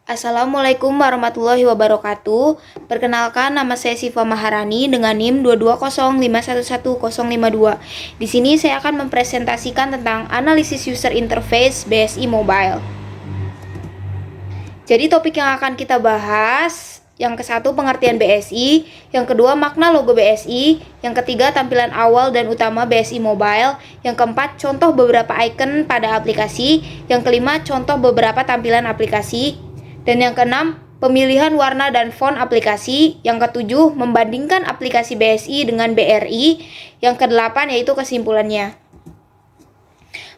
Assalamualaikum warahmatullahi wabarakatuh. Perkenalkan, nama saya Siva Maharani dengan NIM 220511052. Di sini saya akan mempresentasikan tentang analisis user interface BSI Mobile. Jadi topik yang akan kita bahas, yang ke-1 pengertian BSI, yang kedua makna logo BSI, yang ketiga tampilan awal dan utama BSI Mobile, yang keempat contoh beberapa icon pada aplikasi, yang kelima contoh beberapa tampilan aplikasi, dan yang keenam pemilihan warna dan font aplikasi, yang ketujuh membandingkan aplikasi BSI dengan BRI, yang kedelapan yaitu kesimpulannya.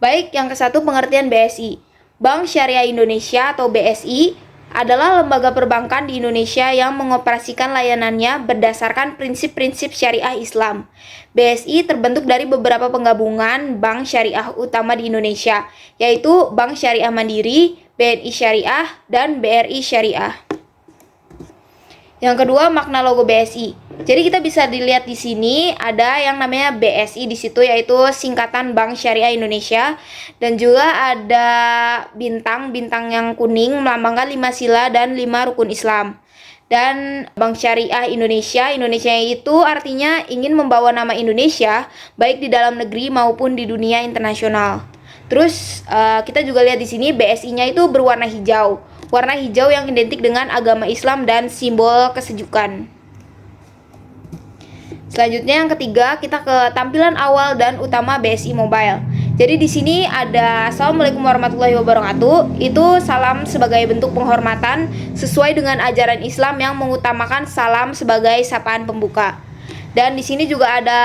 Baik, yang ke-1 pengertian BSI. Bank Syariah Indonesia atau BSI adalah lembaga perbankan di Indonesia yang mengoperasikan layanannya berdasarkan prinsip-prinsip syariah Islam. BSI terbentuk dari beberapa penggabungan bank syariah utama di Indonesia, yaitu Bank Syariah Mandiri, BNI Syariah, dan BRI Syariah. Yang kedua, makna logo BSI. Jadi kita bisa dilihat di sini ada yang namanya BSI di situ, yaitu singkatan Bank Syariah Indonesia, dan juga ada bintang yang kuning melambangkan 5 sila dan 5 rukun Islam. Dan Bank Syariah Indonesia itu artinya ingin membawa nama Indonesia baik di dalam negeri maupun di dunia internasional. Terus kita juga lihat di sini BSI-nya itu berwarna hijau. Warna hijau yang identik dengan agama Islam dan simbol kesejukan. Selanjutnya yang ketiga, kita ke tampilan awal dan utama BSI Mobile. Jadi di sini ada Assalamualaikum warahmatullahi wabarakatuh. Itu salam sebagai bentuk penghormatan sesuai dengan ajaran Islam yang mengutamakan salam sebagai sapaan pembuka. Dan di sini juga ada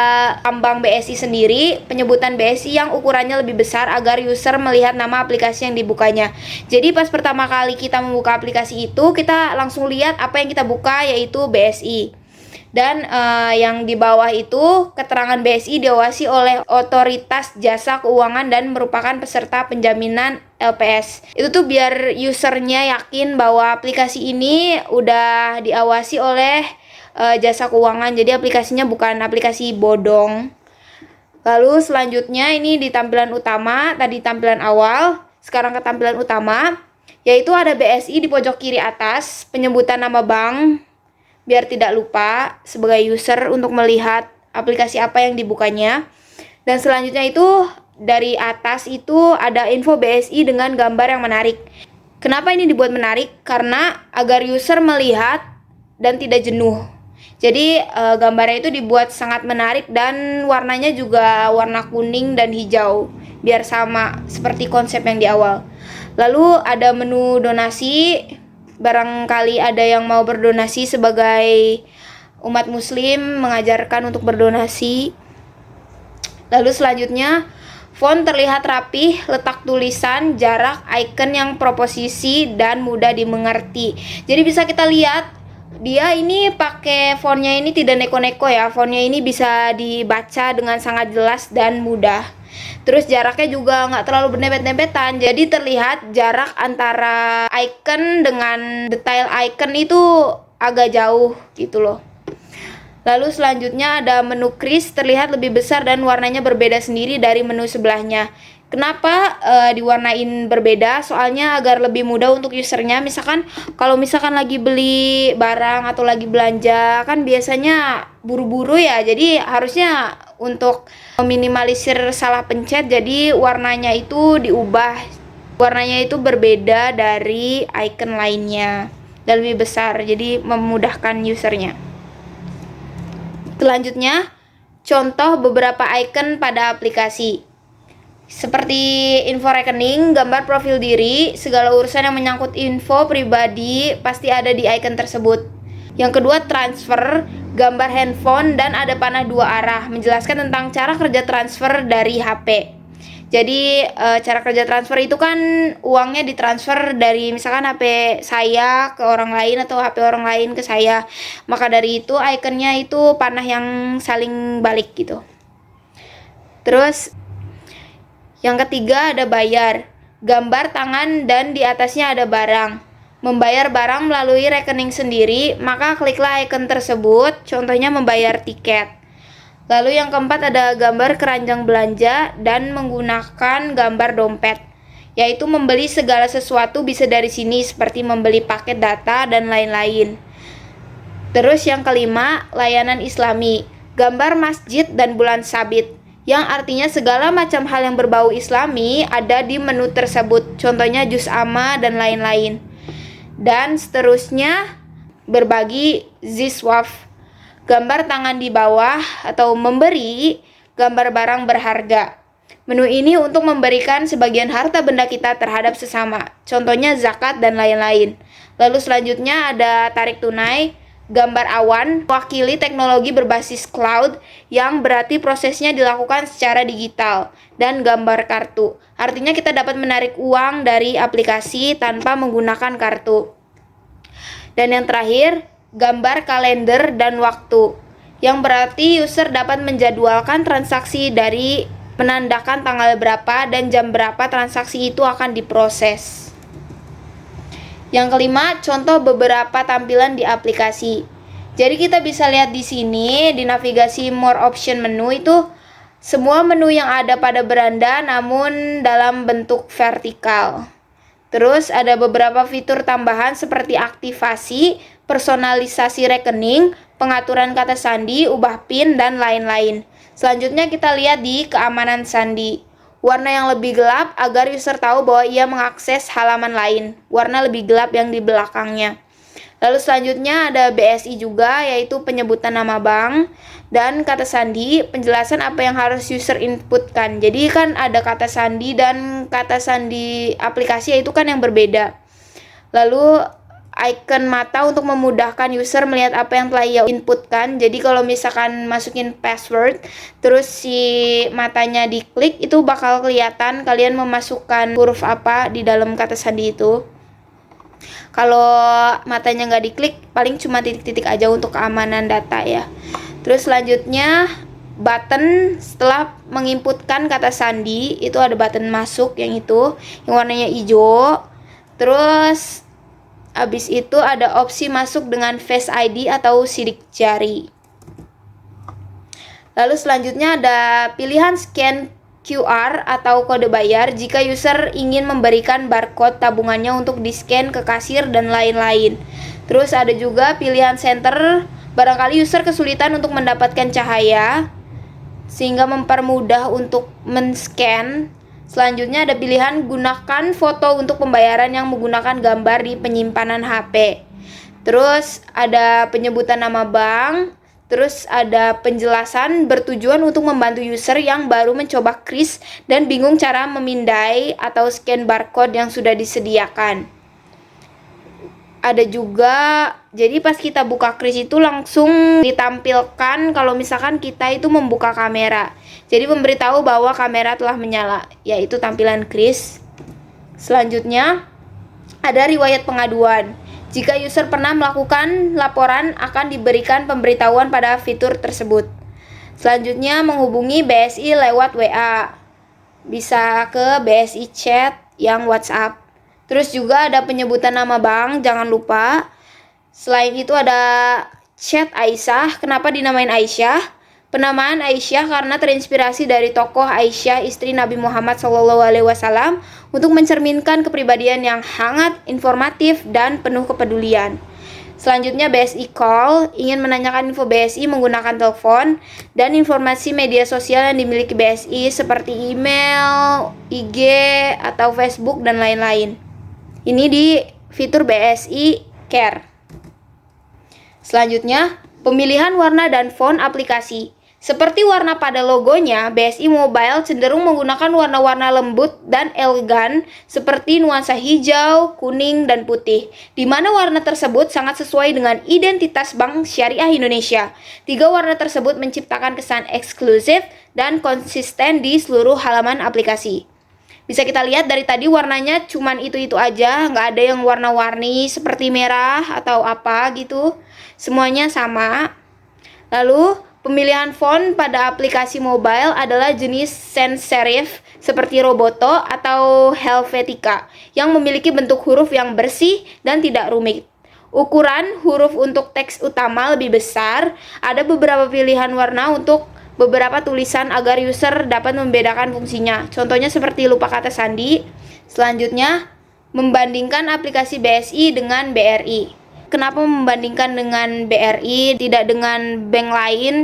lambang BSI sendiri, penyebutan BSI yang ukurannya lebih besar agar user melihat nama aplikasi yang dibukanya. Jadi pas pertama kali kita membuka aplikasi itu, kita langsung lihat apa yang kita buka, yaitu BSI. Dan yang di bawah itu keterangan BSI diawasi oleh Otoritas Jasa Keuangan dan merupakan peserta penjaminan LPS. Itu tuh biar usernya yakin bahwa aplikasi ini udah diawasi oleh jasa keuangan, jadi aplikasinya bukan aplikasi bodong. Lalu selanjutnya ini di tampilan utama, tadi tampilan awal, sekarang ke tampilan utama, yaitu ada BSI di pojok kiri atas, penyebutan nama bank, biar tidak lupa sebagai user untuk melihat aplikasi apa yang dibukanya. Dan selanjutnya itu dari atas itu ada info BSI dengan gambar yang menarik. Kenapa ini dibuat menarik? Karena agar user melihat dan tidak jenuh. Jadi gambarnya itu dibuat sangat menarik dan warnanya juga warna kuning dan hijau, biar sama seperti konsep yang di awal. Lalu ada menu donasi, barangkali ada yang mau berdonasi sebagai umat muslim, mengajarkan untuk berdonasi. Lalu selanjutnya font terlihat rapih, letak tulisan, jarak, icon yang proposisi dan mudah dimengerti. Jadi bisa kita lihat dia ini pakai fontnya ini tidak neko-neko ya. Fontnya ini bisa dibaca dengan sangat jelas dan mudah. Terus jaraknya juga nggak terlalu berdempet-dempetan. Jadi terlihat jarak antara icon dengan detail icon itu agak jauh gitu loh. Lalu selanjutnya ada menu kris, terlihat lebih besar dan warnanya berbeda sendiri dari menu sebelahnya. Kenapa diwarnain berbeda? Soalnya agar lebih mudah untuk usernya. Kalau misalkan lagi beli barang atau lagi belanja, kan biasanya buru-buru ya. Jadi harusnya untuk meminimalisir salah pencet, jadi warnanya itu diubah. Warnanya itu berbeda dari icon lainnya dan lebih besar, jadi memudahkan usernya. Selanjutnya, contoh beberapa icon pada aplikasi. Seperti info rekening, gambar profil diri, segala urusan yang menyangkut info pribadi pasti ada di icon tersebut. Yang kedua, transfer, gambar handphone, dan ada panah 2 arah, menjelaskan tentang cara kerja transfer dari HP. Jadi cara kerja transfer itu kan uangnya ditransfer dari misalkan HP saya ke orang lain atau HP orang lain ke saya. Maka dari itu ikonnya itu panah yang saling balik gitu. Terus yang ketiga ada bayar, gambar tangan dan di atasnya ada barang. Membayar barang melalui rekening sendiri, maka kliklah icon tersebut, contohnya membayar tiket. Lalu yang keempat ada gambar keranjang belanja dan menggunakan gambar dompet. yaitu membeli segala sesuatu bisa dari sini seperti membeli paket data dan lain-lain. Terus yang kelima, layanan Islami, gambar masjid dan bulan sabit, yang artinya segala macam hal yang berbau Islami ada di menu tersebut, contohnya juz amma dan lain-lain. Dan seterusnya, berbagi ziswaf, gambar tangan di bawah atau memberi gambar barang berharga. Menu ini untuk memberikan sebagian harta benda kita terhadap sesama, contohnya zakat dan lain-lain. Lalu selanjutnya ada tarik tunai, gambar awan, mewakili teknologi berbasis cloud yang berarti prosesnya dilakukan secara digital, dan gambar kartu. Artinya kita dapat menarik uang dari aplikasi tanpa menggunakan kartu. Dan yang terakhir, gambar kalender dan waktu, yang berarti user dapat menjadwalkan transaksi dari menandakan tanggal berapa dan jam berapa transaksi itu akan diproses. Yang kelima, contoh beberapa tampilan di aplikasi. Jadi kita bisa lihat di sini di navigasi more option menu itu semua menu yang ada pada beranda namun dalam bentuk vertikal. Terus ada beberapa fitur tambahan seperti aktivasi, personalisasi rekening, pengaturan kata sandi, ubah PIN, dan lain-lain. Selanjutnya kita lihat di keamanan sandi. Warna yang lebih gelap agar user tahu bahwa ia mengakses halaman lain. Warna lebih gelap yang di belakangnya. Lalu selanjutnya ada BSI juga, yaitu penyebutan nama bank dan kata sandi, penjelasan apa yang harus user inputkan. Jadi kan ada kata sandi dan kata sandi aplikasi itu kan yang berbeda. Lalu icon mata untuk memudahkan user melihat apa yang telah ia inputkan. Jadi kalau misalkan masukin password, terus si matanya diklik, itu bakal kelihatan kalian memasukkan huruf apa di dalam kata sandi itu. Kalau matanya nggak diklik, paling cuma titik-titik aja untuk keamanan data ya. Terus selanjutnya button setelah menginputkan kata sandi, itu ada button masuk yang itu, yang warnanya hijau. Terus habis itu ada opsi masuk dengan Face ID atau sidik jari. Lalu selanjutnya ada pilihan scan QR atau kode bayar jika user ingin memberikan barcode tabungannya untuk di-scan ke kasir dan lain-lain. Terus ada juga pilihan center, barangkali user kesulitan untuk mendapatkan cahaya sehingga mempermudah untuk men-scan. Selanjutnya ada pilihan gunakan foto untuk pembayaran yang menggunakan gambar di penyimpanan HP. Terus ada penyebutan nama bank. Terus ada penjelasan bertujuan untuk membantu user yang baru mencoba kris dan bingung cara memindai atau scan barcode yang sudah disediakan. Ada juga, jadi pas kita buka kris itu langsung ditampilkan kalau misalkan kita itu membuka kamera. Jadi memberitahu bahwa kamera telah menyala, yaitu tampilan kris. Selanjutnya ada riwayat pengaduan. Jika user pernah melakukan laporan, akan diberikan pemberitahuan pada fitur tersebut. Selanjutnya menghubungi BSI lewat WA. Bisa ke BSI Chat yang WhatsApp. Terus juga ada penyebutan nama bank, jangan lupa. Selain itu ada chat Aisyah. Kenapa dinamain Aisyah? Penamaan Aisyah karena terinspirasi dari tokoh Aisyah, istri Nabi Muhammad SAW, untuk mencerminkan kepribadian yang hangat, informatif, dan penuh kepedulian. Selanjutnya BSI Call, ingin menanyakan info BSI menggunakan telepon, dan informasi media sosial yang dimiliki BSI seperti email, IG, atau Facebook, dan lain-lain. Ini di fitur BSI Care. Selanjutnya, pemilihan warna dan font aplikasi. Seperti warna pada logonya, BSI Mobile cenderung menggunakan warna-warna lembut dan elegan seperti nuansa hijau, kuning, dan putih, di mana warna tersebut sangat sesuai dengan identitas Bank Syariah Indonesia. Tiga warna tersebut menciptakan kesan eksklusif dan konsisten di seluruh halaman aplikasi. Bisa kita lihat dari tadi warnanya cuman itu-itu aja, nggak ada yang warna-warni seperti merah atau apa gitu. Semuanya sama. Lalu, pemilihan font pada aplikasi mobile adalah jenis sans serif seperti Roboto atau Helvetica yang memiliki bentuk huruf yang bersih dan tidak rumit. Ukuran huruf untuk teks utama lebih besar, ada beberapa pilihan warna untuk beberapa tulisan agar user dapat membedakan fungsinya. Contohnya seperti lupa kata sandi, Selanjutnya, membandingkan aplikasi BSI dengan BRI. Kenapa membandingkan dengan BRI, tidak dengan bank lain?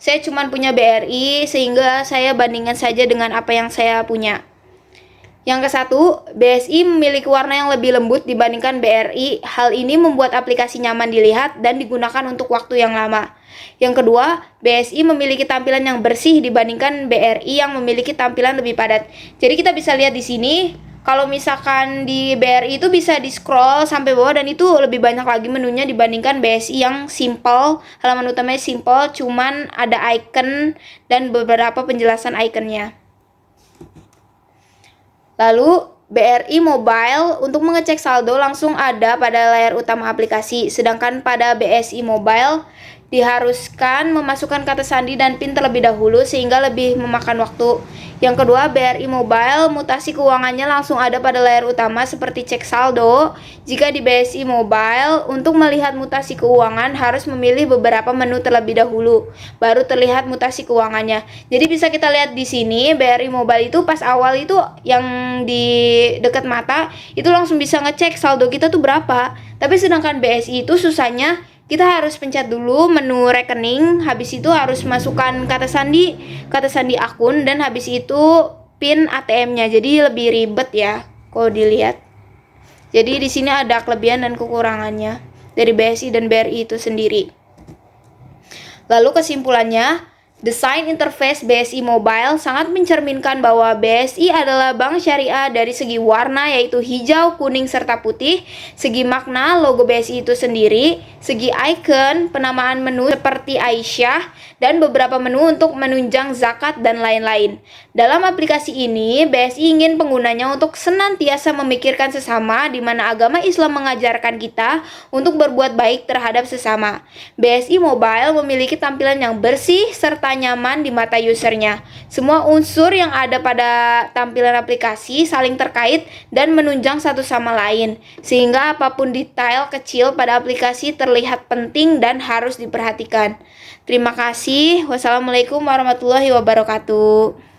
Saya cuma punya BRI, sehingga saya bandingkan saja dengan apa yang saya punya. Yang ke satu, BSI memiliki warna yang lebih lembut dibandingkan BRI. Hal ini membuat aplikasi nyaman dilihat dan digunakan untuk waktu yang lama. Yang kedua, BSI memiliki tampilan yang bersih dibandingkan BRI yang memiliki tampilan lebih padat. Jadi kita bisa lihat di sini, kalau misalkan di BRI itu bisa di-scroll sampai bawah dan itu lebih banyak lagi menunya dibandingkan BSI yang simple. Halaman utamanya simple, cuman ada icon dan beberapa penjelasan iconnya. Lalu, BRI Mobile untuk mengecek saldo langsung ada pada layar utama aplikasi, sedangkan pada BSI Mobile diharuskan memasukkan kata sandi dan PIN terlebih dahulu sehingga lebih memakan waktu. Yang kedua, BRI Mobile mutasi keuangannya langsung ada pada layar utama seperti cek saldo. Jika di BSI Mobile, untuk melihat mutasi keuangan harus memilih beberapa menu terlebih dahulu, baru terlihat mutasi keuangannya. Jadi bisa kita lihat di sini, BRI Mobile itu pas awal itu yang di dekat mata itu langsung bisa ngecek saldo kita tuh berapa. Tapi sedangkan BSI itu susahnya kita harus pencet dulu menu rekening, habis itu harus masukkan kata sandi akun, dan habis itu PIN ATM-nya. Jadi lebih ribet ya kalau dilihat. Jadi di sini ada kelebihan dan kekurangannya dari BSI dan BRI itu sendiri. Lalu kesimpulannya, desain interface BSI Mobile sangat mencerminkan bahwa BSI adalah bank syariah dari segi warna yaitu hijau, kuning, serta putih, segi makna logo BSI itu sendiri, segi icon, penamaan menu seperti Aisyah, dan beberapa menu untuk menunjang zakat dan lain-lain. Dalam aplikasi ini, BSI ingin penggunanya untuk senantiasa memikirkan sesama di mana agama Islam mengajarkan kita untuk berbuat baik terhadap sesama. BSI Mobile memiliki tampilan yang bersih serta nyaman di mata usernya. Semua unsur yang ada pada tampilan aplikasi saling terkait dan menunjang satu sama lain, sehingga apapun detail kecil pada aplikasi terlihat penting dan harus diperhatikan. Terima kasih. Wassalamualaikum warahmatullahi wabarakatuh.